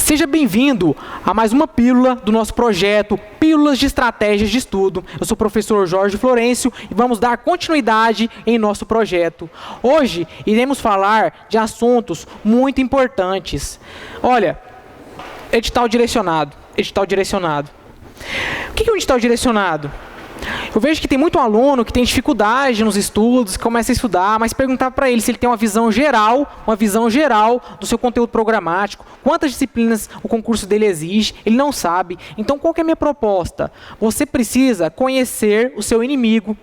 Seja bem-vindo a mais uma pílula do nosso projeto Pílulas de Estratégias de Estudo. Eu sou o professor Jorge Florencio e vamos dar continuidade em nosso projeto. Hoje iremos falar de assuntos muito importantes. Olha, edital direcionado. O que é um edital direcionado? Eu vejo que tem muito aluno que tem dificuldade nos estudos, começa a estudar, mas perguntar para ele se ele tem uma visão geral do seu conteúdo programático, quantas disciplinas o concurso dele exige, ele não sabe. Então, qual que é a minha proposta? Você precisa conhecer o seu inimigo.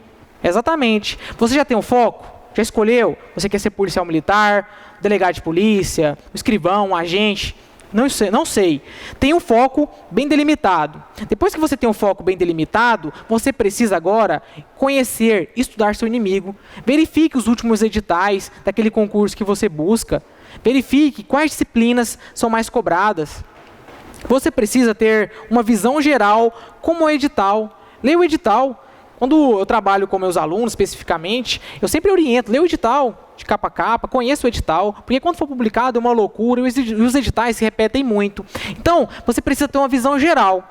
Exatamente. Você já tem um foco? Já escolheu? Você quer ser policial militar, delegado de polícia, escrivão, um agente? Não sei. Tem um foco bem delimitado. Depois que você tem um foco bem delimitado, você precisa agora conhecer, estudar seu inimigo. Verifique os últimos editais daquele concurso que você busca. Verifique quais disciplinas são mais cobradas. Você precisa ter uma visão geral como o edital. Leia o edital. Quando eu trabalho com meus alunos, especificamente, eu sempre oriento, leia o edital de capa a capa, conheça o edital, porque quando for publicado é uma loucura e os editais se repetem muito. Então, você precisa ter uma visão geral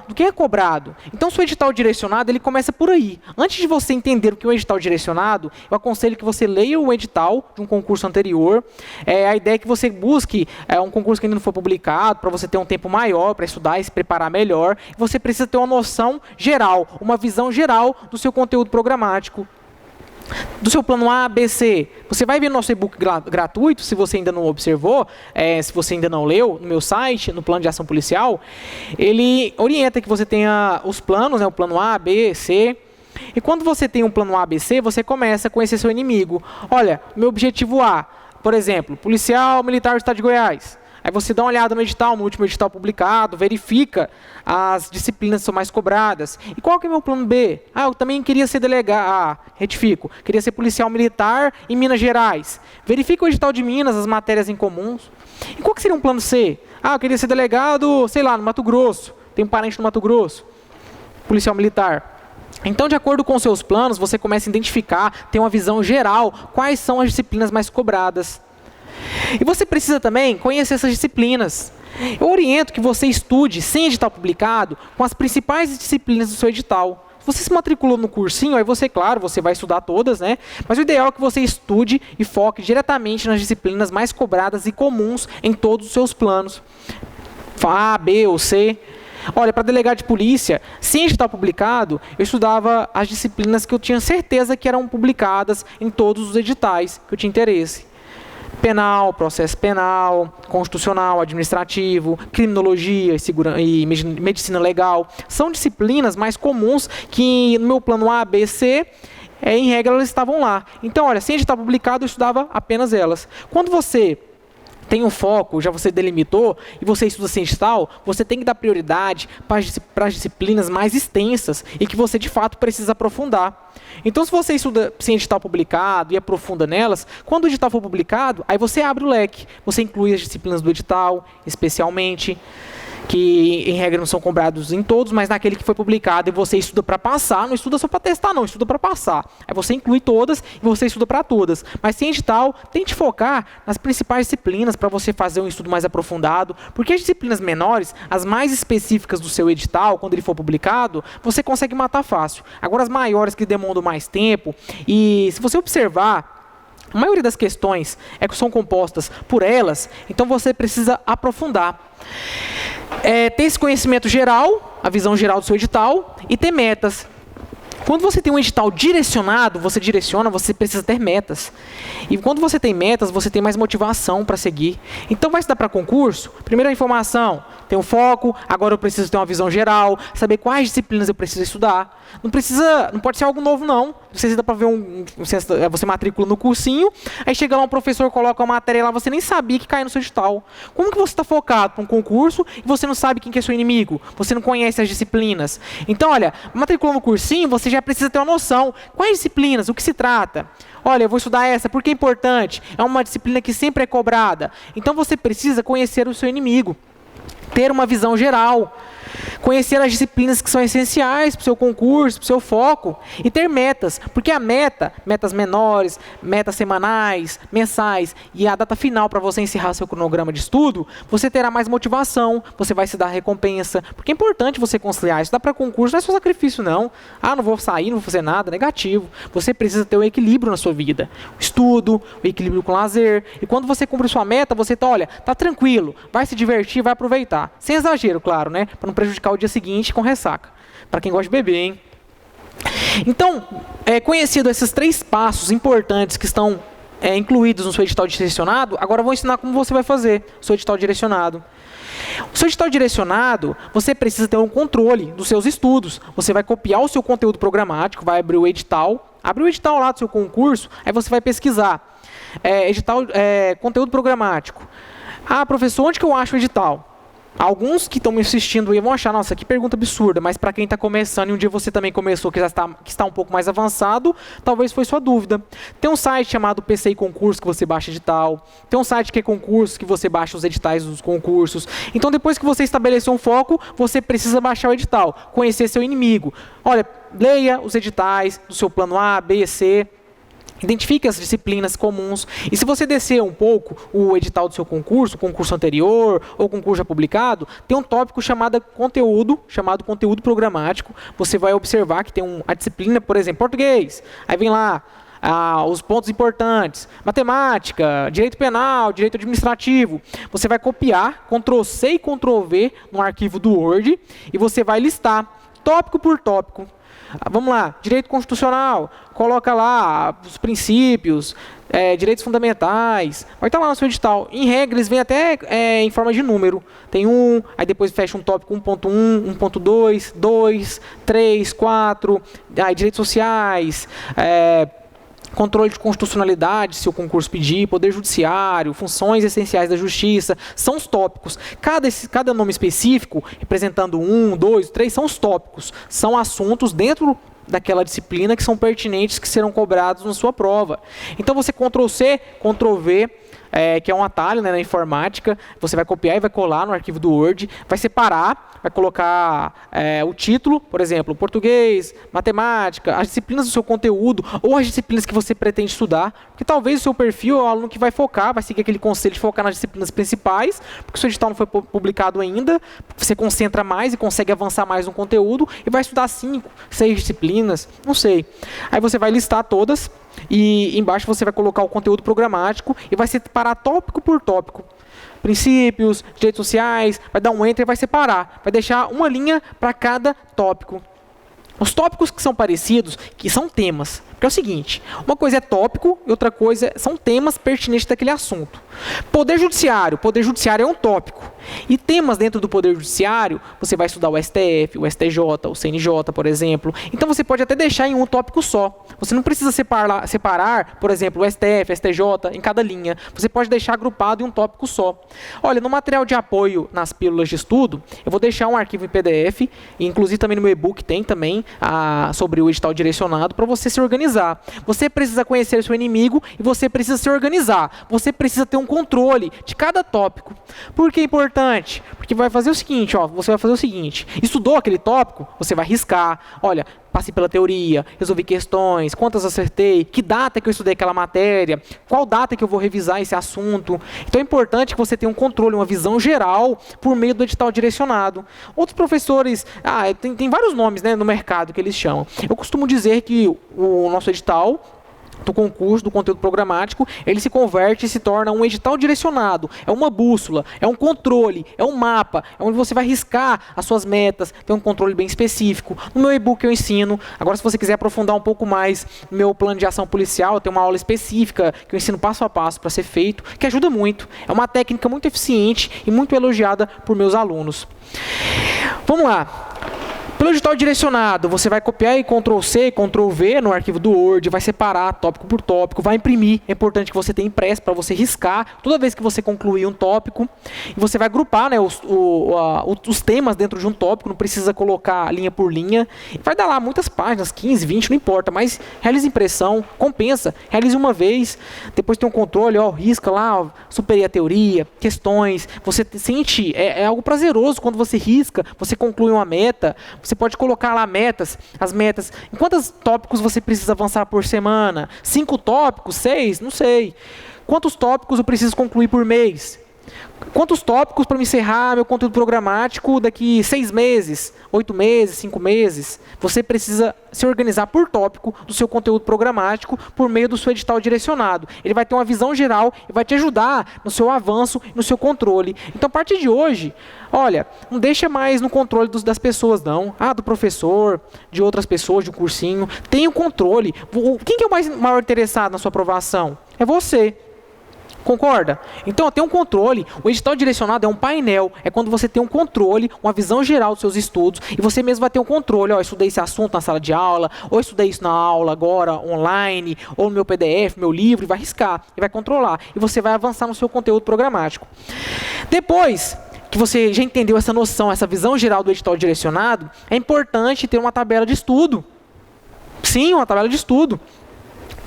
do que é cobrado. Então, se o edital direcionado, ele começa por aí. Antes de você entender o que é o edital direcionado, eu aconselho que você leia o edital de um concurso anterior. A ideia é que você busque um concurso que ainda não foi publicado, para você ter um tempo maior para estudar e se preparar melhor. Você precisa ter uma noção geral, uma visão geral do seu conteúdo programático. Do seu plano A, B, C. Você vai ver nosso e-book gratuito, se você ainda não observou, se você ainda não leu, no meu site, no plano de ação policial, ele orienta que você tenha os planos, o plano A, B, C. E quando você tem um plano A, B, C, você começa a conhecer seu inimigo. Olha, meu objetivo A, por exemplo, policial militar do estado de Goiás. Aí você dá uma olhada no edital, no último edital publicado, verifica as disciplinas que são mais cobradas. E qual que é o meu plano B? Eu também queria ser delegado, queria ser policial militar em Minas Gerais. Verifica o edital de Minas, as matérias em comuns. E qual que seria um plano C? Eu queria ser delegado, sei lá, no Mato Grosso. Tenho um parente no Mato Grosso, policial militar. Então, de acordo com os seus planos, você começa a identificar, ter uma visão geral, quais são as disciplinas mais cobradas. E você precisa também conhecer essas disciplinas. Eu oriento que você estude, sem edital publicado, com as principais disciplinas do seu edital. Se você se matriculou no cursinho, aí você vai estudar todas, né? Mas o ideal é que você estude e foque diretamente nas disciplinas mais cobradas e comuns em todos os seus planos. A, B ou C. Olha, para delegado de polícia, sem edital publicado, eu estudava as disciplinas que eu tinha certeza que eram publicadas em todos os editais que eu tinha interesse. Penal, processo penal, constitucional, administrativo, criminologia e medicina legal. São disciplinas mais comuns que no meu plano A, B, C, em regra, elas estavam lá. Então, olha, sem edital publicado, eu estudava apenas elas. Quando você tem um foco, já você delimitou, e você estuda sem edital, você tem que dar prioridade para as disciplinas mais extensas e que você, de fato, precisa aprofundar. Então, se você estuda sem edital publicado e aprofunda nelas, quando o edital for publicado, aí você abre o leque. Você inclui as disciplinas do edital, especialmente, que em regra não são cobrados em todos, mas naquele que foi publicado e você estuda para passar, não estuda só para testar não, estuda para passar. Aí você inclui todas e você estuda para todas. Mas sem edital, tente focar nas principais disciplinas para você fazer um estudo mais aprofundado, porque as disciplinas menores, as mais específicas do seu edital, quando ele for publicado, você consegue matar fácil. Agora as maiores que demandam mais tempo, e se você observar, a maioria das questões são compostas por elas, então você precisa aprofundar. Ter esse conhecimento geral, a visão geral do seu edital, e ter metas. Quando você tem um edital direcionado, você precisa ter metas. E quando você tem metas, você tem mais motivação para seguir. Então, vai estudar para concurso? Primeira informação, tem um foco, agora eu preciso ter uma visão geral, saber quais disciplinas eu preciso estudar. Não pode ser algo novo, não. Você dá para ver você matricula no cursinho, aí chega lá um professor, coloca uma matéria lá, você nem sabia que cai no seu edital. Como que você está focado para um concurso e você não sabe quem que é seu inimigo? Você não conhece as disciplinas. Então, olha, matriculou no cursinho, você já precisa ter uma noção. Quais disciplinas? O que se trata? Olha, eu vou estudar essa, porque é importante. É uma disciplina que sempre é cobrada. Então, você precisa conhecer o seu inimigo. Ter uma visão geral. Conhecer as disciplinas que são essenciais para o seu concurso, para o seu foco. E ter metas. Porque a metas menores, metas semanais, mensais e a data final para você encerrar seu cronograma de estudo, você terá mais motivação, você vai se dar recompensa. Porque é importante você conciliar. Estudar para concurso não é só sacrifício, não. Ah, não vou sair, não vou fazer nada. Negativo. Você precisa ter um equilíbrio na sua vida. O estudo, o equilíbrio com o lazer. E quando você cumpre sua meta, você olha, tá tranquilo, vai se divertir, vai aproveitar. Sem exagero, claro, né? Para não prejudicar o dia seguinte com ressaca. Para quem gosta de beber, hein? Então, conhecido esses 3 passos importantes que estão incluídos no seu edital direcionado, agora eu vou ensinar como você vai fazer o seu edital direcionado. O seu edital direcionado, você precisa ter um controle dos seus estudos. Você vai copiar o seu conteúdo programático, vai abrir o edital, abre o edital lá do seu concurso, aí você vai pesquisar. Conteúdo programático. Ah, professor, onde que eu acho o edital? Alguns que estão me assistindo aí vão achar, nossa, que pergunta absurda, mas para quem está começando e um dia você também começou, que está um pouco mais avançado, talvez foi sua dúvida. Tem um site chamado PCI Concurso que você baixa edital, tem um site que é concurso que você baixa os editais dos concursos. Então depois que você estabeleceu um foco, você precisa baixar o edital, conhecer seu inimigo. Olha, leia os editais do seu plano A, B, C. Identifique as disciplinas comuns. E se você descer um pouco o edital do seu concurso, o concurso anterior ou o concurso já publicado, tem um tópico chamado conteúdo programático. Você vai observar que tem a disciplina, por exemplo, português. Aí vem lá os pontos importantes, matemática, direito penal, direito administrativo. Você vai copiar, Ctrl+C e Ctrl+V no arquivo do Word e você vai listar tópico por tópico. Vamos lá, direito constitucional, coloca lá os princípios, direitos fundamentais, vai estar lá no seu edital. Em regra, eles vêm até em forma de número. Tem aí depois fecha um tópico 1.1, 1.2, 2, 3, 4, direitos sociais, controle de constitucionalidade, se o concurso pedir, poder judiciário, funções essenciais da justiça, são os tópicos. Cada nome específico, representando 1, 2, 3, são os tópicos. São assuntos dentro daquela disciplina que são pertinentes, que serão cobrados na sua prova. Então você Ctrl+C, Ctrl+V, que é um atalho, né, na informática, você vai copiar e vai colar no arquivo do Word, vai separar, vai colocar o título, por exemplo, português, matemática, as disciplinas do seu conteúdo ou as disciplinas que você pretende estudar, porque talvez o seu perfil é o aluno que vai focar, vai seguir aquele conselho de focar nas disciplinas principais, porque o seu edital não foi publicado ainda, você concentra mais e consegue avançar mais no conteúdo e vai estudar 5, 6 disciplinas, não sei. Aí você vai listar todas e embaixo você vai colocar o conteúdo programático e vai separar tópico por tópico. Princípios, direitos sociais, vai dar um enter e vai separar. Vai deixar uma linha para cada tópico. Os tópicos que são parecidos, que são temas. Porque é o seguinte, uma coisa é tópico e outra coisa são temas pertinentes daquele assunto. Poder Judiciário é um tópico. E temas dentro do Poder Judiciário, você vai estudar o STF, o STJ, o CNJ, por exemplo. Então você pode até deixar em um tópico só. Você não precisa separar, por exemplo, o STF, STJ em cada linha. Você pode deixar agrupado em um tópico só. Olha, no material de apoio nas pílulas de estudo, eu vou deixar um arquivo em PDF, e inclusive também no meu e-book tem também sobre o edital direcionado para você se organizar. Você precisa conhecer o seu inimigo e você precisa se organizar. Você precisa ter um controle de cada tópico. Por que é importante? Porque vai fazer o seguinte, você vai fazer o seguinte, estudou aquele tópico, você vai riscar, olha, passei pela teoria, resolvi questões, quantas acertei, que data que eu estudei aquela matéria, qual data que eu vou revisar esse assunto. Então é importante que você tenha um controle, uma visão geral por meio do edital direcionado. Outros professores, tem vários nomes, né, no mercado que eles chamam. Eu costumo dizer que o nosso edital do concurso, do conteúdo programático, ele se converte e se torna um edital direcionado. É uma bússola, é um controle, é um mapa, é onde você vai riscar as suas metas, tem um controle bem específico. No meu e-book eu ensino. Agora, se você quiser aprofundar um pouco mais no meu plano de ação policial, eu tenho uma aula específica que eu ensino passo a passo para ser feito, que ajuda muito. É uma técnica muito eficiente e muito elogiada por meus alunos. Vamos lá. Pelo edital direcionado, você vai copiar e Ctrl+C, Ctrl+V no arquivo do Word, vai separar tópico por tópico, vai imprimir. É importante que você tenha impresso para você riscar toda vez que você concluir um tópico. E você vai agrupar, né, os temas dentro de um tópico, não precisa colocar linha por linha. Vai dar lá muitas páginas, 15, 20, não importa, mas realize impressão, compensa. Realize uma vez, depois tem um controle, ó, risca lá, ó, superei a teoria, questões. Você sente, é algo prazeroso quando você risca, você conclui uma meta. Você pode colocar lá as metas. Em quantos tópicos você precisa avançar por semana? 5 tópicos? 6? Não sei. Quantos tópicos eu preciso concluir por mês? Quantos tópicos para me encerrar meu conteúdo programático daqui 6 meses, 8 meses, 5 meses? Você precisa se organizar por tópico do seu conteúdo programático por meio do seu edital direcionado. Ele vai ter uma visão geral e vai te ajudar no seu avanço e no seu controle. Então, a partir de hoje, olha, não deixa mais no controle das pessoas, não. Ah, do professor, de outras pessoas, de um cursinho. Tenha o controle. Quem que é o maior interessado na sua aprovação? É você. Concorda? Então, tem um controle. O edital direcionado é um painel. É quando você tem um controle, uma visão geral dos seus estudos, e você mesmo vai ter um controle. Ó, estudei esse assunto na sala de aula, ou estudei isso na aula agora, online, ou no meu PDF, meu livro, e vai riscar, e vai controlar. E você vai avançar no seu conteúdo programático. Depois que você já entendeu essa noção, essa visão geral do edital direcionado, é importante ter uma tabela de estudo. Sim, uma tabela de estudo.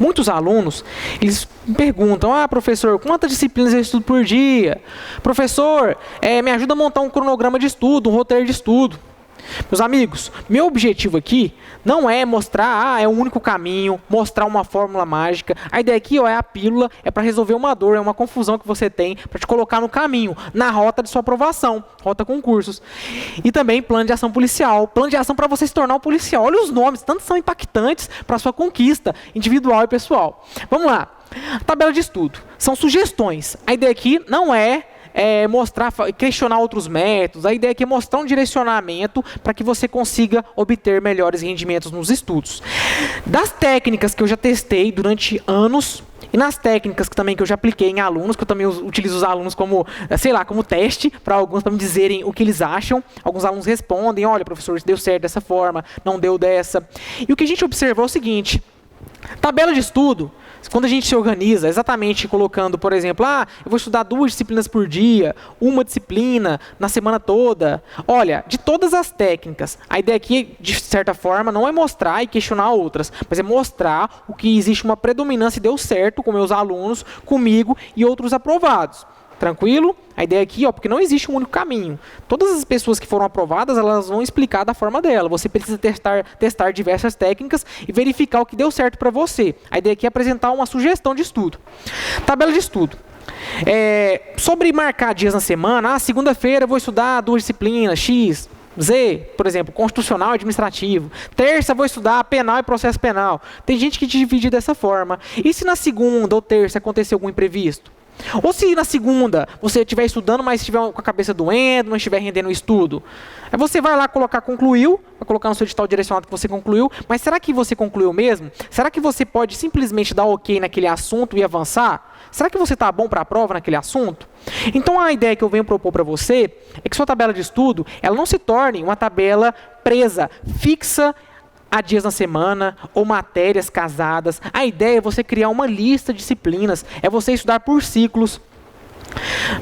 Muitos alunos, eles me perguntam, professor, quantas disciplinas eu estudo por dia? Professor, me ajuda a montar um cronograma de estudo, um roteiro de estudo. Meus amigos, meu objetivo aqui não é mostrar, é o único caminho, mostrar uma fórmula mágica. A ideia aqui é a pílula, é para resolver uma dor, é uma confusão que você tem, para te colocar no caminho, na rota de sua aprovação, rota concursos. E também plano de ação policial, plano de ação para você se tornar um policial. Olha os nomes, tanto são impactantes para a sua conquista individual e pessoal. Vamos lá, tabela de estudo, são sugestões. A ideia aqui não é mostrar, questionar outros métodos. A ideia aqui é mostrar um direcionamento para que você consiga obter melhores rendimentos nos estudos. Das técnicas que eu já testei durante anos, e nas técnicas que eu já apliquei em alunos, que eu também utilizo os alunos como, como teste, para alguns, para me dizerem o que eles acham. Alguns alunos respondem, olha, professor, isso deu certo dessa forma, não deu dessa. E o que a gente observou é o seguinte, tabela de estudo, quando a gente se organiza, exatamente colocando, por exemplo, eu vou estudar 2 disciplinas por dia, uma disciplina na semana toda. Olha, de todas as técnicas, a ideia aqui, de certa forma, não é mostrar e questionar outras, mas é mostrar o que existe uma predominância e deu certo com meus alunos, comigo e outros aprovados. Tranquilo? A ideia aqui, porque não existe um único caminho. Todas as pessoas que foram aprovadas, elas vão explicar da forma dela. Você precisa testar diversas técnicas e verificar o que deu certo para você. A ideia aqui é apresentar uma sugestão de estudo. Tabela de estudo. Sobre marcar dias na semana, segunda-feira eu vou estudar 2 disciplinas, X, Z, por exemplo, constitucional e administrativo. Terça vou estudar penal e processo penal. Tem gente que divide dessa forma. E se na segunda ou terça acontecer algum imprevisto? Ou se na segunda você estiver estudando, mas estiver com a cabeça doendo, não estiver rendendo o estudo, aí você vai lá colocar concluiu, vai colocar no seu edital direcionado que você concluiu, mas será que você concluiu mesmo? Será que você pode simplesmente dar ok naquele assunto e avançar? Será que você está bom para a prova naquele assunto? Então a ideia que eu venho propor para você é que sua tabela de estudo, ela não se torne uma tabela presa, fixa, há dias na semana, ou matérias casadas. A ideia é você criar uma lista de disciplinas, é você estudar por ciclos.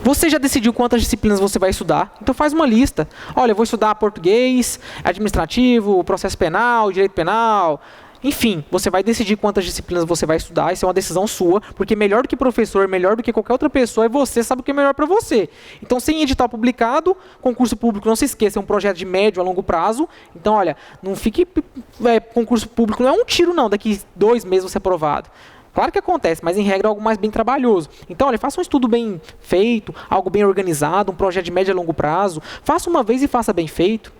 Você já decidiu quantas disciplinas você vai estudar? Então faz uma lista. Olha, eu vou estudar português, administrativo, processo penal, direito penal. Enfim, você vai decidir quantas disciplinas você vai estudar, isso é uma decisão sua, porque melhor do que professor, melhor do que qualquer outra pessoa, é você, sabe o que é melhor para você. Então, sem edital publicado, concurso público, não se esqueça, é um projeto de médio a longo prazo. Então, olha, não fique... concurso público não é um tiro, não, daqui 2 meses você é aprovado. Claro que acontece, mas em regra é algo mais bem trabalhoso. Então, olha, faça um estudo bem feito, algo bem organizado, um projeto de médio a longo prazo. Faça uma vez e faça bem feito.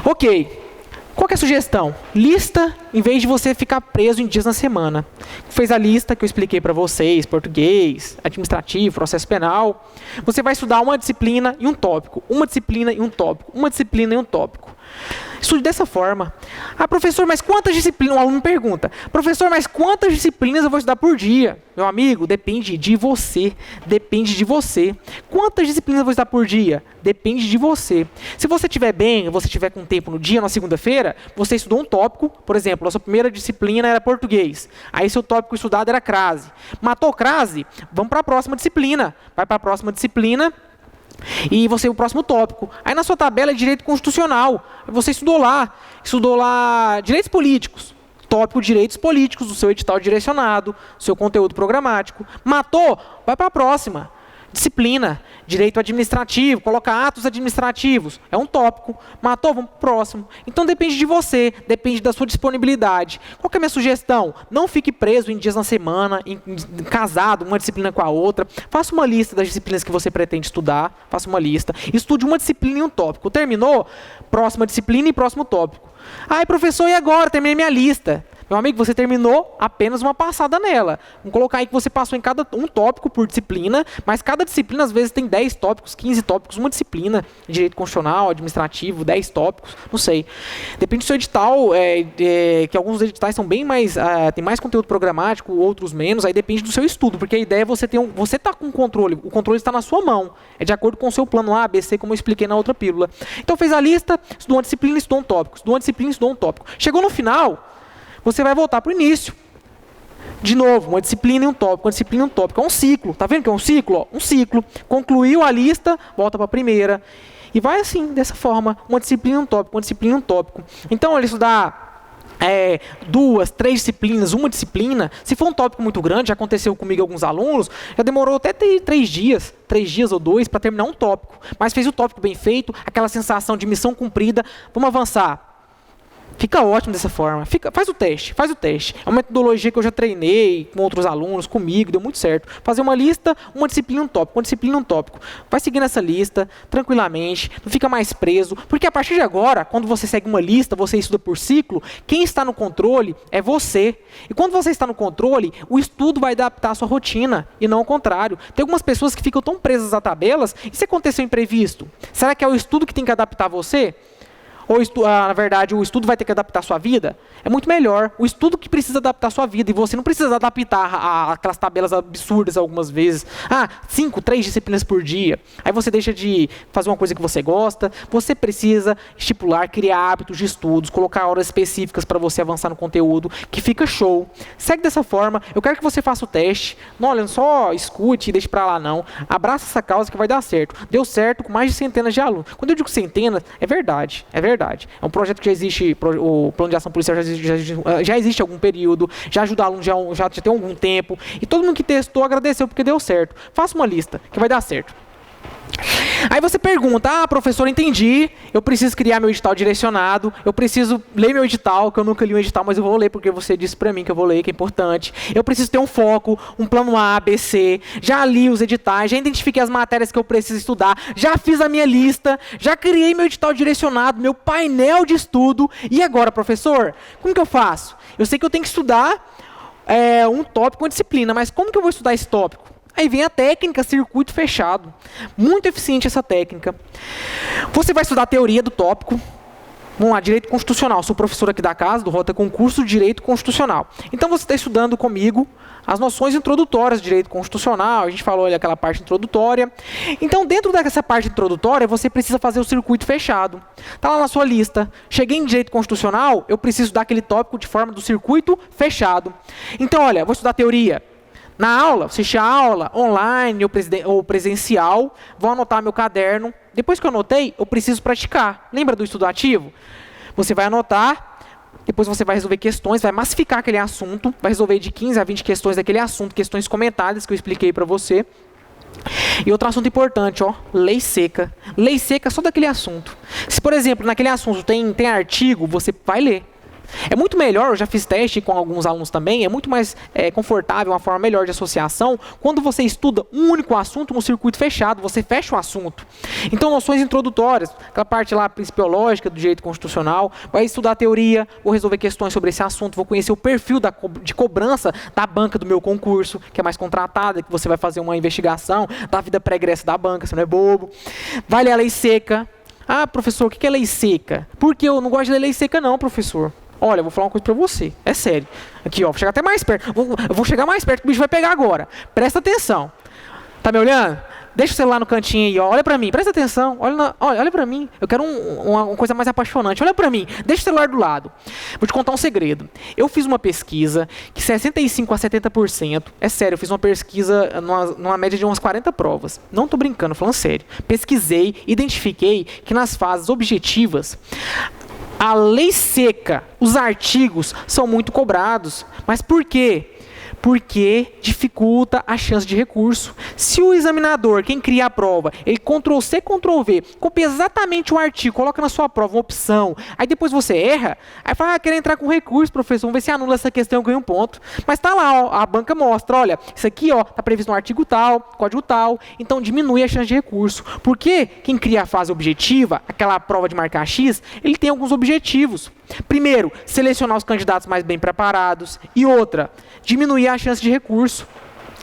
Ok. Qual que é a sugestão? Lista, em vez de você ficar preso em dias na semana. Fez a lista que eu expliquei para vocês, português, administrativo, processo penal. Você vai estudar uma disciplina e um tópico. Uma disciplina e um tópico. Uma disciplina e um tópico. Estude dessa forma. Ah, professor, mas quantas disciplinas? Um aluno pergunta. Professor, mas quantas disciplinas eu vou estudar por dia? Meu amigo, depende de você. Depende de você. Quantas disciplinas eu vou estudar por dia? Depende de você. Se você estiver bem, você estiver com tempo no dia, na segunda-feira, você estudou um tópico. Por exemplo, a sua primeira disciplina era português. Aí seu tópico estudado era crase. Matou crase? Vamos para a próxima disciplina. Vai para a próxima disciplina. E você, o próximo tópico. Aí na sua tabela é direito constitucional. Você estudou lá direitos políticos. Tópico direitos políticos do seu edital direcionado, seu conteúdo programático. Matou? Vai para a próxima. Disciplina, direito administrativo, coloca atos administrativos, é um tópico. Matou, vamos para o próximo. Então depende de você, depende da sua disponibilidade. Qual que é a minha sugestão? Não fique preso em dias na semana, casado, uma disciplina com a outra. Faça uma lista das disciplinas que você pretende estudar, faça uma lista. Estude uma disciplina e um tópico. Terminou? Próxima disciplina e próximo tópico. Ai, professor, e agora? Terminei minha lista. Meu amigo, você terminou apenas uma passada nela. Vamos colocar aí que você passou em um tópico por disciplina, mas cada disciplina às vezes tem 10 tópicos, 15 tópicos, uma disciplina, direito constitucional, administrativo, 10 tópicos, não sei. Depende do seu edital, que alguns editais são bem mais, tem mais conteúdo programático, outros menos, aí depende do seu estudo, porque a ideia é você está com o controle está na sua mão, é de acordo com o seu plano A, B, C, como eu expliquei na outra pílula. Então fez a lista, estudou uma disciplina, estudou um tópico, estudou uma disciplina, estudou um tópico. Chegou no final, você vai voltar para o início. De novo, uma disciplina e um tópico, uma disciplina e um tópico. É um ciclo. Tá vendo que é um ciclo? Ó, um ciclo. Concluiu a lista, volta para a primeira. E vai assim, dessa forma, uma disciplina e um tópico, uma disciplina e um tópico. Então, ele estudar 2, 3 disciplinas, uma disciplina, se for um tópico muito grande, já aconteceu comigo alguns alunos, já demorou até 3 dias ou 2 para terminar um tópico. Mas fez o tópico bem feito, aquela sensação de missão cumprida. Vamos avançar. Fica ótimo dessa forma. Faz o teste. É uma metodologia que eu já treinei com outros alunos, comigo, deu muito certo. Fazer uma lista, uma disciplina, um tópico, uma disciplina, um tópico. Vai seguindo essa lista, tranquilamente, não fica mais preso, porque a partir de agora, quando você segue uma lista, você estuda por ciclo, quem está no controle é você. E quando você está no controle, o estudo vai adaptar a sua rotina, e não o contrário. Tem algumas pessoas que ficam tão presas a tabelas, e se acontecer um imprevisto? Será que é o estudo que tem que adaptar você? Ou, na verdade, o estudo vai ter que adaptar a sua vida? É muito melhor. O estudo que precisa adaptar a sua vida. E você não precisa adaptar aquelas tabelas absurdas algumas vezes. 5, 3 disciplinas por dia. Aí você deixa de fazer uma coisa que você gosta. Você precisa estipular, criar hábitos de estudos, colocar horas específicas para você avançar no conteúdo, que fica show. Segue dessa forma. Eu quero que você faça o teste. Não, olha, não só escute e deixe para lá, não. Abraça essa causa que vai dar certo. Deu certo com mais de centenas de alunos. Quando eu digo centenas, é verdade. É verdade. É um projeto que já existe, o plano de ação policial já existe há algum período, já ajuda alunos já tem algum tempo, e todo mundo que testou agradeceu porque deu certo. Faça uma lista, que vai dar certo. Aí você pergunta, professor, entendi, eu preciso criar meu edital direcionado, eu preciso ler meu edital, que eu nunca li um edital, mas eu vou ler porque você disse pra mim que eu vou ler, que é importante. Eu preciso ter um foco, um plano A, B, C, já li os editais, já identifiquei as matérias que eu preciso estudar, já fiz a minha lista, já criei meu edital direcionado, meu painel de estudo, e agora, professor, como que eu faço? Eu sei que eu tenho que estudar um tópico, uma disciplina, mas como que eu vou estudar esse tópico? Aí vem a técnica circuito fechado. Muito eficiente essa técnica. Você vai estudar a teoria do tópico. Vamos lá, direito constitucional. Sou professor aqui da casa, do Rota Concurso de Direito Constitucional. Então você está estudando comigo as noções introdutórias de direito constitucional. A gente falou ali aquela parte introdutória. Então, dentro dessa parte introdutória, você precisa fazer o circuito fechado. Está lá na sua lista. Cheguei em direito constitucional, eu preciso dar aquele tópico de forma do circuito fechado. Então, olha, vou estudar teoria. Na aula, assistir a aula online ou presencial, vou anotar meu caderno. Depois que eu anotei, eu preciso praticar. Lembra do estudo ativo? Você vai anotar, depois você vai resolver questões, vai massificar aquele assunto, vai resolver de 15 a 20 questões daquele assunto, questões comentadas que eu expliquei para você. E outro assunto importante, lei seca. Lei seca só daquele assunto. Se, por exemplo, naquele assunto tem artigo, você vai ler. É muito melhor, eu já fiz teste com alguns alunos também, é muito mais confortável, uma forma melhor de associação, quando você estuda um único assunto no circuito fechado, você fecha o assunto. Então, noções introdutórias, aquela parte lá principiológica do direito constitucional, vai estudar a teoria, vou resolver questões sobre esse assunto, vou conhecer o perfil de cobrança da banca do meu concurso, que é mais contratada, que você vai fazer uma investigação da vida pregressa da banca, você não é bobo. Vai ler a lei seca. Professor, o que é lei seca? Porque eu não gosto de ler lei seca não, professor. Olha, eu vou falar uma coisa pra você. É sério. Aqui, ó. Vou chegar até mais perto. Eu vou chegar mais perto que o bicho vai pegar agora. Presta atenção. Tá me olhando? Deixa o celular no cantinho aí, ó. Olha pra mim. Presta atenção. Olha pra mim. Eu quero uma coisa mais apaixonante. Olha pra mim. Deixa o celular do lado. Vou te contar um segredo. Eu fiz uma pesquisa que 65% a 70%. É sério, eu fiz uma pesquisa numa média de umas 40 provas. Não tô brincando, falando sério. Pesquisei, identifiquei que nas fases objetivas, a lei seca, os artigos são muito cobrados. Mas por quê? Porque dificulta a chance de recurso. Se o examinador, quem cria a prova, ele Ctrl+C, Ctrl+V, copia exatamente o artigo, coloca na sua prova uma opção, aí depois você erra, aí fala, quero entrar com recurso, professor, vamos ver se anula essa questão e ganha um ponto. Mas tá lá, ó, a banca mostra, olha, isso aqui ó, tá previsto no artigo tal, código tal, então diminui a chance de recurso. Porque quem cria a fase objetiva, aquela prova de marcar X, ele tem alguns objetivos. Primeiro, selecionar os candidatos mais bem preparados. E outra, diminuir a chance de recurso.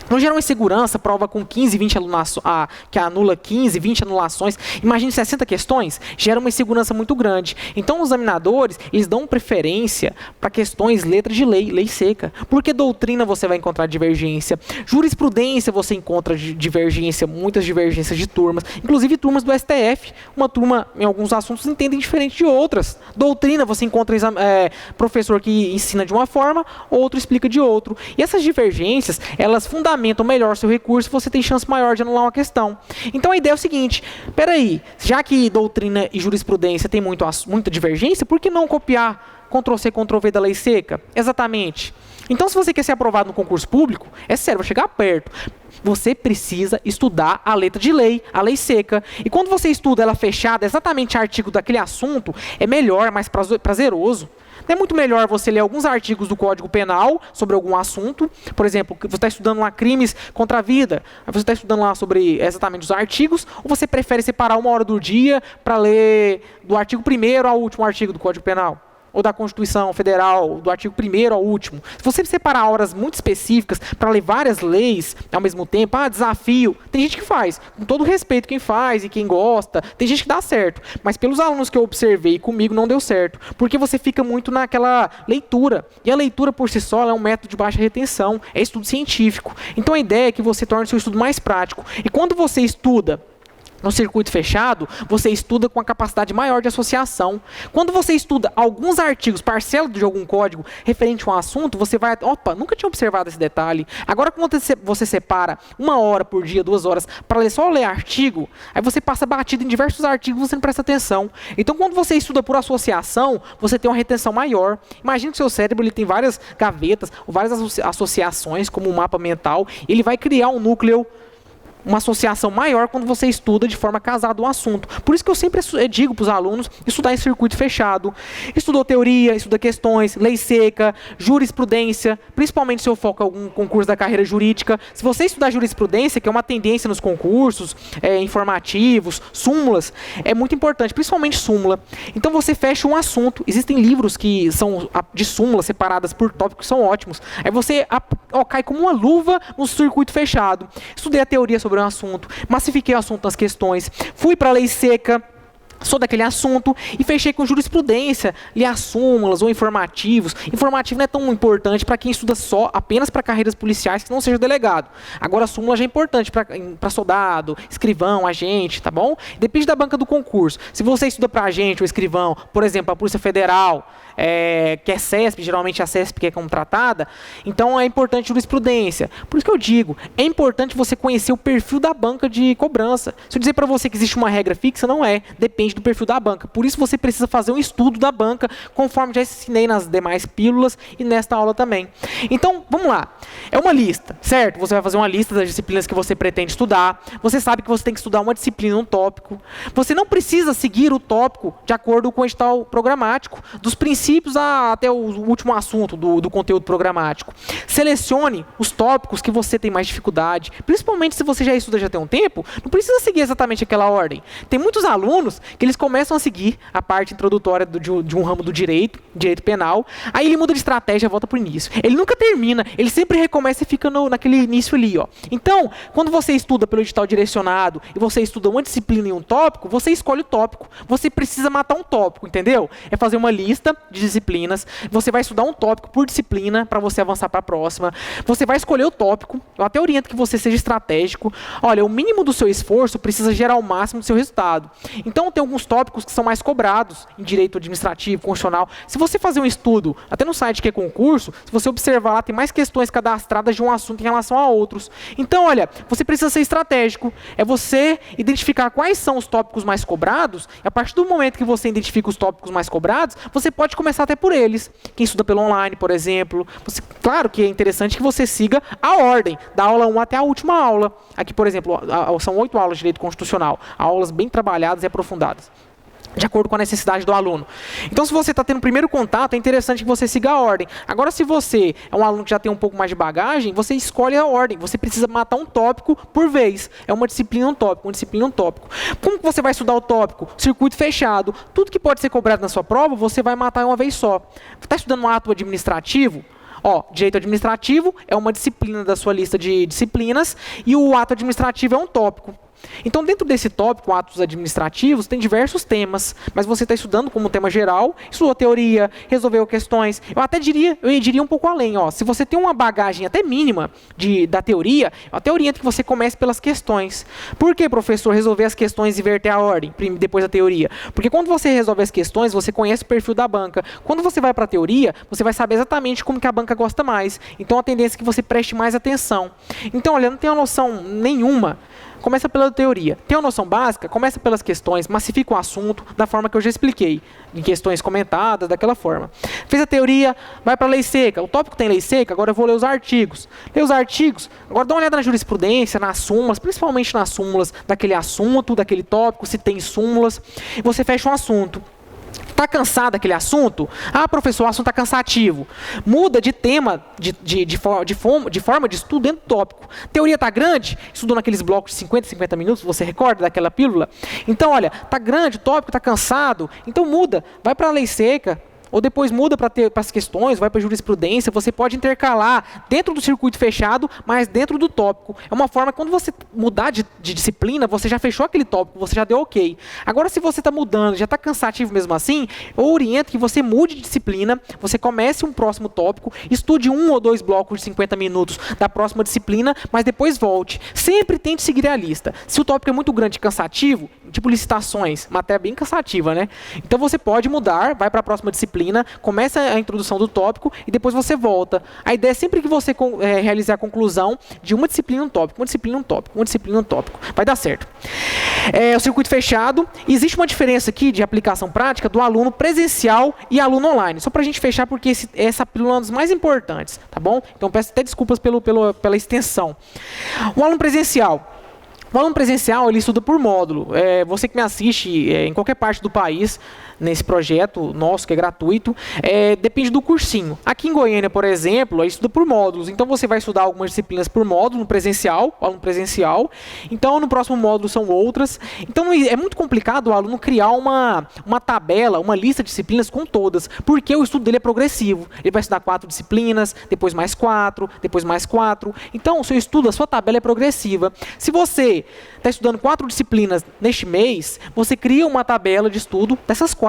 Não gera uma insegurança, prova com 15, 20 alunações, que anula 15, 20 anulações. Imagine 60 questões, gera uma insegurança muito grande. Então, os examinadores, eles dão preferência para questões, letras de lei, lei seca. Porque doutrina você vai encontrar divergência. Jurisprudência você encontra divergência, muitas divergências de turmas. Inclusive turmas do STF. Uma turma, em alguns assuntos, entendem diferente de outras. Doutrina você encontra professor que ensina de uma forma, outro explica de outro. E essas divergências, elas fundamentam melhor seu recurso, você tem chance maior de anular uma questão. Então a ideia é o seguinte, peraí, já que doutrina e jurisprudência tem muita divergência, por que não copiar Ctrl+C, Ctrl+V da lei seca? Exatamente. Então se você quer ser aprovado no concurso público, é sério, vai chegar perto. Você precisa estudar a letra de lei, a lei seca. E quando você estuda ela fechada, exatamente o artigo daquele assunto, é melhor, mais prazeroso. Não é muito melhor você ler alguns artigos do Código Penal sobre algum assunto. Por exemplo, você está estudando lá crimes contra a vida. Você está estudando lá sobre exatamente os artigos. Ou você prefere separar uma hora do dia para ler do artigo 1º ao último artigo do Código Penal? Ou da Constituição Federal, do artigo 1º ao último. Se você separar horas muito específicas para ler várias leis ao mesmo tempo, desafio, tem gente que faz, com todo respeito quem faz e quem gosta, tem gente que dá certo, mas pelos alunos que eu observei comigo não deu certo, porque você fica muito naquela leitura, e a leitura por si só é um método de baixa retenção, é estudo científico. Então a ideia é que você torne o seu estudo mais prático, e quando você estuda no circuito fechado, você estuda com a capacidade maior de associação. Quando você estuda alguns artigos, parcela de algum código referente a um assunto, você vai, opa, nunca tinha observado esse detalhe. Agora, quando você separa 1 hora por dia, 2 horas, para só ler artigo, aí você passa batido em diversos artigos e você não presta atenção. Então, quando você estuda por associação, você tem uma retenção maior. Imagina que o seu cérebro ele tem várias gavetas, várias associações, como um mapa mental, e ele vai criar um núcleo, uma associação maior quando você estuda de forma casada um assunto. Por isso que eu sempre digo para os alunos estudar em circuito fechado. Estudou teoria, estuda questões, lei seca, jurisprudência, principalmente se eu foco em algum concurso da carreira jurídica. Se você estudar jurisprudência, que é uma tendência nos concursos informativos, súmulas, é muito importante, principalmente súmula. Então você fecha um assunto. Existem livros que são de súmulas separadas por tópicos que são ótimos. Aí você cai como uma luva no circuito fechado. Estudei a teoria sobre um assunto, massifiquei o assunto nas questões, fui para a lei seca, sou daquele assunto e fechei com jurisprudência, li as súmulas ou informativos. Informativo não é tão importante para quem estuda apenas para carreiras policiais que não seja delegado. Agora a súmula já é importante para soldado, escrivão, agente, tá bom? Depende da banca do concurso. Se você estuda para agente ou escrivão, por exemplo, a Polícia Federal, que é CESP, geralmente a CESP que é contratada, então é importante jurisprudência. Por isso que eu digo, é importante você conhecer o perfil da banca de cobrança. Se eu dizer para você que existe uma regra fixa, não é. Depende do perfil da banca. Por isso você precisa fazer um estudo da banca, conforme já ensinei nas demais pílulas e nesta aula também. Então, vamos lá. É uma lista, certo? Você vai fazer uma lista das disciplinas que você pretende estudar. Você sabe que você tem que estudar uma disciplina, um tópico. Você não precisa seguir o tópico de acordo com o edital programático, dos princípios até o último assunto do conteúdo programático. Selecione os tópicos que você tem mais dificuldade, principalmente se você já estuda já tem um tempo, não precisa seguir exatamente aquela ordem. Tem muitos alunos que eles começam a seguir a parte introdutória de um ramo do direito penal, aí ele muda de estratégia, volta para o início. Ele nunca termina, ele sempre recomeça e fica naquele início ali, ó. Então, quando você estuda pelo edital direcionado e você estuda uma disciplina e um tópico, você escolhe o tópico. Você precisa matar um tópico, entendeu? É fazer uma lista de disciplinas. Você vai estudar um tópico por disciplina para você avançar para a próxima. Você vai escolher o tópico. Eu até oriento que você seja estratégico. Olha, o mínimo do seu esforço precisa gerar o máximo do seu resultado. Então, tem alguns tópicos que são mais cobrados em direito administrativo, constitucional. Se você fazer um estudo, até no site que é concurso, se você observar lá, tem mais questões cadastradas de um assunto em relação a outros. Então, olha, você precisa ser estratégico. É você identificar quais são os tópicos mais cobrados, e a partir do momento que você identifica os tópicos mais cobrados, você pode começar até por eles. Quem estuda pelo online, por exemplo. Claro que é interessante que você siga a ordem, da aula 1 até a última aula. Aqui, por exemplo, são 8 aulas de direito constitucional, aulas bem trabalhadas e aprofundadas, de acordo com a necessidade do aluno. Então, se você está tendo o primeiro contato, é interessante que você siga a ordem. Agora, se você é um aluno que já tem um pouco mais de bagagem, você escolhe a ordem. Você precisa matar um tópico por vez. É uma disciplina, um tópico, uma disciplina, um tópico. Como que você vai estudar o tópico? Circuito fechado. Tudo que pode ser cobrado na sua prova, você vai matar uma vez só. Está estudando um ato administrativo? Direito administrativo é uma disciplina da sua lista de disciplinas e o ato administrativo é um tópico. Então, dentro desse tópico, atos administrativos, tem diversos temas, mas você está estudando como tema geral, estudou teoria, resolveu questões. Eu diria um pouco além. Se você tem uma bagagem até mínima da teoria, eu até oriento que você comece pelas questões. Por que, professor, resolver as questões e inverter a ordem, depois da teoria? Porque quando você resolve as questões, você conhece o perfil da banca. Quando você vai para a teoria, você vai saber exatamente como que a banca gosta mais. Então, a tendência é que você preste mais atenção. Então, olha, não tem uma noção nenhuma, começa pela teoria. Tem uma noção básica? Começa pelas questões, massifica o assunto da forma que eu já expliquei, em questões comentadas, daquela forma. Fez a teoria, vai para a lei seca. O tópico tem lei seca, agora eu vou ler os artigos. Lê os artigos, agora dá uma olhada na jurisprudência, nas súmulas, principalmente nas súmulas daquele assunto, daquele tópico, se tem súmulas, e você fecha um assunto. Está cansado daquele assunto? Ah, professor, o assunto está cansativo. Muda de tema, de forma de estudo dentro do tópico. Teoria está grande? Estudou naqueles blocos de 50 minutos, você recorda daquela pílula? Então, olha, está grande o tópico, está cansado, então muda, vai para a lei seca. Ou depois muda para as questões, vai para a jurisprudência, você pode intercalar dentro do circuito fechado, mas dentro do tópico. É uma forma, quando você mudar de disciplina, você já fechou aquele tópico, você já deu ok. Agora, se você está mudando, já está cansativo mesmo assim, eu oriento que você mude de disciplina, você comece um próximo tópico, estude 1 ou 2 blocos de 50 minutos da próxima disciplina, mas depois volte. Sempre tente seguir a lista. Se o tópico é muito grande e cansativo, tipo licitações, matéria bem cansativa, né? Então você pode mudar, vai para a próxima disciplina, começa a introdução do tópico e depois você volta. A ideia é sempre que você realizar a conclusão de uma disciplina um tópico, uma disciplina um tópico, uma disciplina um tópico. Vai dar certo. O circuito fechado, existe uma diferença aqui de aplicação prática do aluno presencial e aluno online. Só para a gente fechar, porque essa pílula é uma das mais importantes, tá bom? Então peço até desculpas pela extensão. O aluno presencial. O aluno presencial, ele estuda por módulo. Você que me assiste em qualquer parte do país, nesse projeto nosso, que é gratuito, depende do cursinho. Aqui em Goiânia, por exemplo, ele estuda por módulos. Então, você vai estudar algumas disciplinas por módulo, no presencial, o aluno presencial. Então, no próximo módulo são outras. Então, é muito complicado o aluno criar uma tabela, uma lista de disciplinas com todas, porque o estudo dele é progressivo. Ele vai estudar 4 disciplinas, depois mais 4, depois mais 4. Então, o seu estudo, a sua tabela é progressiva. Se você está estudando 4 disciplinas neste mês, você cria uma tabela de estudo dessas 4.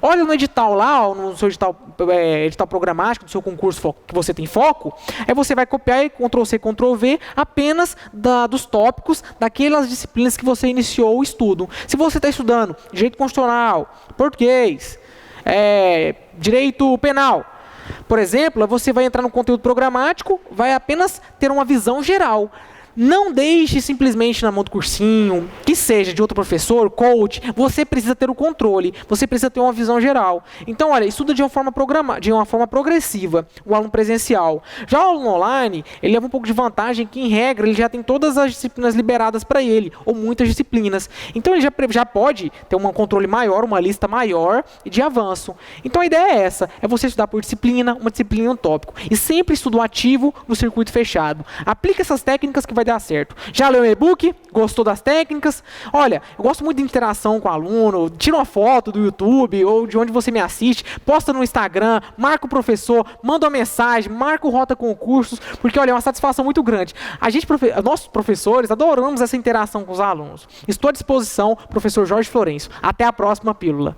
Olha no edital lá, no seu edital programático, do seu concurso que você tem foco, aí você vai copiar e Ctrl+C, Ctrl+V apenas dos tópicos daquelas disciplinas que você iniciou o estudo. Se você está estudando direito constitucional, português, direito penal, por exemplo, você vai entrar no conteúdo programático, vai apenas ter uma visão geral. Não deixe simplesmente na mão do cursinho, que seja de outro professor, coach. Você precisa ter o controle, você precisa ter uma visão geral. Então, olha, estuda de uma forma progressiva, o aluno presencial. Já o aluno online, ele leva um pouco de vantagem que, em regra, ele já tem todas as disciplinas liberadas para ele, ou muitas disciplinas. Então, ele já pode ter um controle maior, uma lista maior de avanço. Então, a ideia é essa, é você estudar por disciplina, uma disciplina e um tópico. E sempre estudo ativo no circuito fechado. Aplique essas técnicas que vai dar certo. Já leu o e-book? Gostou das técnicas? Olha, eu gosto muito de interação com o aluno. Tira uma foto do YouTube ou de onde você me assiste, posta no Instagram, marca o professor, manda uma mensagem, marca o Rota Concursos, porque, olha, é uma satisfação muito grande. Nossos professores adoramos essa interação com os alunos. Estou à disposição, professor Jorge Florencio. Até a próxima pílula.